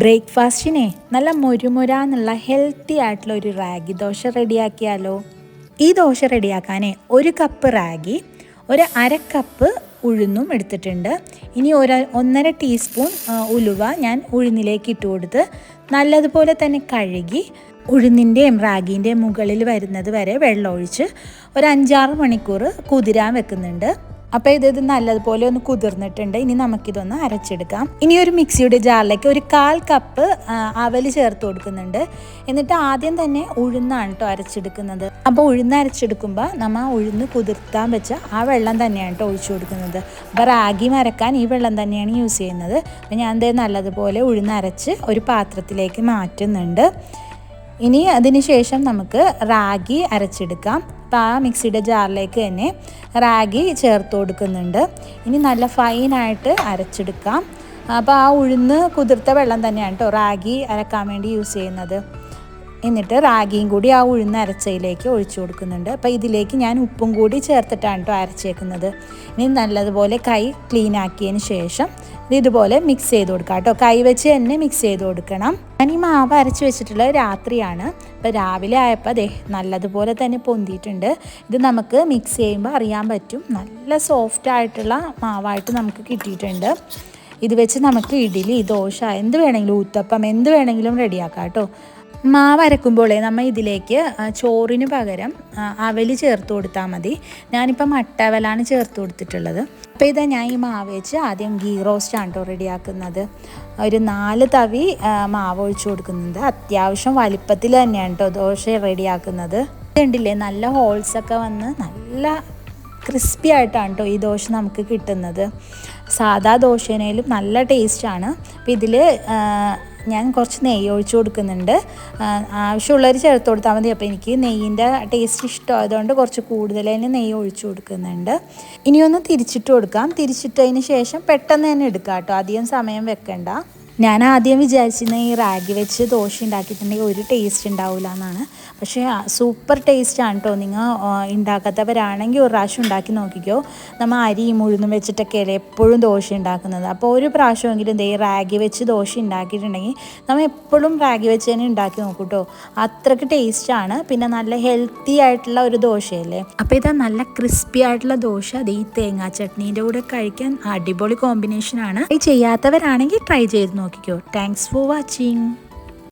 ബ്രേക്ക്ഫാസ്റ്റിനെ നല്ല മുരുമുരാന്നുള്ള ഹെൽത്തി ആയിട്ടുള്ള ഒരു റാഗി ദോശ റെഡിയാക്കിയാലോ. ഈ ദോശ റെഡിയാക്കാൻ 1 കപ്പ് റാഗി, ഒരു അര കപ്പ് ഉഴുന്നും എടുത്തിട്ടുണ്ട്. ഇനി 1.5 ടീസ്പൂൺ ഉലുവ ഞാൻ ഉഴുന്നിലേക്ക് ഇട്ട് കൊടുത്ത് നല്ലതുപോലെ തന്നെ കഴുകി ഉഴുന്നിൻ്റെയും റാഗീൻ്റെയും മുകളിൽ വരുന്നത് വരെ വെള്ളമൊഴിച്ച് ഒരു 5-6 മണിക്കൂർ കുതിരാൻ വെക്കുന്നുണ്ട്. അപ്പോൾ ഇത് നല്ലതുപോലെ ഒന്ന് കുതിർന്നിട്ടുണ്ട്. ഇനി നമുക്കിതൊന്ന് അരച്ചെടുക്കാം. ഇനി ഒരു മിക്സിയുടെ ജാറിലേക്ക് ഒരു 1/4 കപ്പ് അവൽ ചേർത്ത് കൊടുക്കുന്നുണ്ട്. എന്നിട്ട് ആദ്യം തന്നെ ഉഴുന്നാണ് കേട്ടോ അരച്ചെടുക്കുന്നത്. അപ്പോൾ ഉഴുന്ന് അരച്ചെടുക്കുമ്പോൾ നമ്മൾ ഉഴുന്ന് കുതിർത്താൻ വെച്ച ആ വെള്ളം തന്നെയാണ് കേട്ടോ ഒഴിച്ചു കൊടുക്കുന്നത്. അപ്പോൾ റാഗി അരക്കാൻ ഈ വെള്ളം തന്നെയാണ് യൂസ് ചെയ്യുന്നത്. അപ്പോൾ ഞാൻ നല്ലതുപോലെ ഉഴുന്ന് അരച്ച് ഒരു പാത്രത്തിലേക്ക് മാറ്റുന്നുണ്ട്. ഇനി അതിന് ശേഷം നമുക്ക് റാഗി അരച്ചെടുക്കാം. അപ്പോൾ ആ മിക്സിയുടെ ജാറിലേക്ക് തന്നെ റാഗി ചേർത്ത് കൊടുക്കുന്നുണ്ട്. ഇനി നല്ല ഫൈനായിട്ട് അരച്ചെടുക്കാം. അപ്പോൾ ആ ഉഴുന്ന് കുതിർത്ത വെള്ളം തന്നെയാണ് കേട്ടോ റാഗി അരക്കാൻ വേണ്ടി യൂസ് ചെയ്യുന്നത്. എന്നിട്ട് റാഗിയും കൂടി ആ ഉഴുന്ന് അരച്ചയിലേക്ക് ഒഴിച്ചു കൊടുക്കുന്നുണ്ട്. അപ്പോൾ ഇതിലേക്ക് ഞാൻ ഉപ്പും കൂടി ചേർത്തിട്ടാണ് കേട്ടോ അരച്ചേക്കുന്നത്. ഇനി നല്ലതുപോലെ കൈ ക്ലീൻ ആക്കിയതിന് ശേഷം ഇതുപോലെ മിക്സ് ചെയ്ത് കൊടുക്കാം കേട്ടോ. കൈ വെച്ച് തന്നെ മിക്സ് ചെയ്ത് കൊടുക്കണം. ഞാൻ ഈ മാവ് അരച്ച് വെച്ചിട്ടുള്ളത് രാത്രിയാണ്. അപ്പോൾ രാവിലെ ആയപ്പോൾ നല്ലതുപോലെ തന്നെ പൊന്തിയിട്ടുണ്ട്. ഇത് നമുക്ക് മിക്സ് ചെയ്യുമ്പോൾ അറിയാൻ പറ്റും. നല്ല സോഫ്റ്റ് ആയിട്ടുള്ള മാവായിട്ട് നമുക്ക് കിട്ടിയിട്ടുണ്ട്. ഇത് വെച്ച് നമുക്ക് ഇഡ്ഡലി, ദോശ എന്ത് വേണമെങ്കിലും, ഊത്തപ്പം എന്ത് വേണമെങ്കിലും റെഡിയാക്കാം കേട്ടോ. മാവ് അരക്കുമ്പോഴേ നമ്മൾ ഇതിലേക്ക് ചോറിന് പകരം അവൽ ചേർത്ത് കൊടുത്താൽ മതി. ഞാനിപ്പോൾ മട്ടവലാണ് ചേർത്ത് കൊടുത്തിട്ടുള്ളത്. അപ്പോൾ ഞാൻ ഈ മാവ് വെച്ച് ആദ്യം ഗീ റോസ്റ്റാണ് കേട്ടോ റെഡിയാക്കുന്നത്. ഒരു 4 തവി മാവ് ഒഴിച്ചു കൊടുക്കുന്നുണ്ട്. അത്യാവശ്യം വലിപ്പത്തിൽ തന്നെയാണ് കേട്ടോ ദോശ റെഡിയാക്കുന്നത്. കണ്ടില്ലേ, നല്ല ഹോൾസൊക്കെ വന്ന് നല്ല ക്രിസ്പി ആയിട്ടാണ് കേട്ടോ ഈ ദോശ നമുക്ക് കിട്ടുന്നത്. സാധാ ദോശേനേലും നല്ല ടേസ്റ്റാണ്. അപ്പോൾ ഇതിൽ ഞാൻ കുറച്ച് നെയ്യ് ഒഴിച്ചു കൊടുക്കുന്നുണ്ട്. ആവശ്യമുള്ളവർ ചേർത്ത് കൊടുത്താൽ മതി. അപ്പോൾ എനിക്ക് നെയ്യിൻ്റെ ടേസ്റ്റ് ഇഷ്ടമായതുകൊണ്ട് കുറച്ച് കൂടുതൽ തന്നെ നെയ്യ് ഒഴിച്ചു കൊടുക്കുന്നുണ്ട്. ഇനിയൊന്ന് തിരിച്ചിട്ട് കൊടുക്കാം. തിരിച്ചിട്ടതിന് ശേഷം പെട്ടെന്ന് തന്നെ എടുക്കാം കേട്ടോ, അധികം സമയം വെക്കണ്ട. ഞാൻ ആദ്യം വിചാരിച്ചിരുന്ന ഈ റാഗി വെച്ച് ദോശ ഉണ്ടാക്കിയിട്ടുണ്ടെങ്കിൽ ഒരു ടേസ്റ്റ് ഉണ്ടാവില്ല എന്നാണ്. പക്ഷേ സൂപ്പർ ടേസ്റ്റാണ് കേട്ടോ. നിങ്ങൾ ഉണ്ടാക്കാത്തവരാണെങ്കിൽ ഒരു പ്രാവശ്യം ഉണ്ടാക്കി നോക്കിക്കോ. നമ്മൾ അരിയും ഉഴുന്നും വെച്ചിട്ടൊക്കെയല്ലേ എപ്പോഴും ദോശ ഉണ്ടാക്കുന്നത്. അപ്പോൾ ഒരു പ്രാവശ്യമെങ്കിലും റാഗി വെച്ച് ദോശ ഉണ്ടാക്കിയിട്ടുണ്ടെങ്കിൽ നമ്മൾ എപ്പോഴും റാഗി വെച്ച് തന്നെ ഉണ്ടാക്കി നോക്കൂ കേട്ടോ. അത്രയ്ക്ക് ടേസ്റ്റാണ്. പിന്നെ നല്ല ഹെൽത്തി ആയിട്ടുള്ള ഒരു ദോശയല്ലേ. അപ്പോൾ ഇതാ നല്ല ക്രിസ്പി ആയിട്ടുള്ള ദോശ ഈ തേങ്ങാ ചട്നീൻ്റെ കൂടെ കഴിക്കാൻ അടിപൊളി കോമ്പിനേഷനാണ്. ഇത് ചെയ്യാത്തവരാണെങ്കിൽ ട്രൈ ചെയ്ത് നോക്കിക്കോ. Thanks for watching.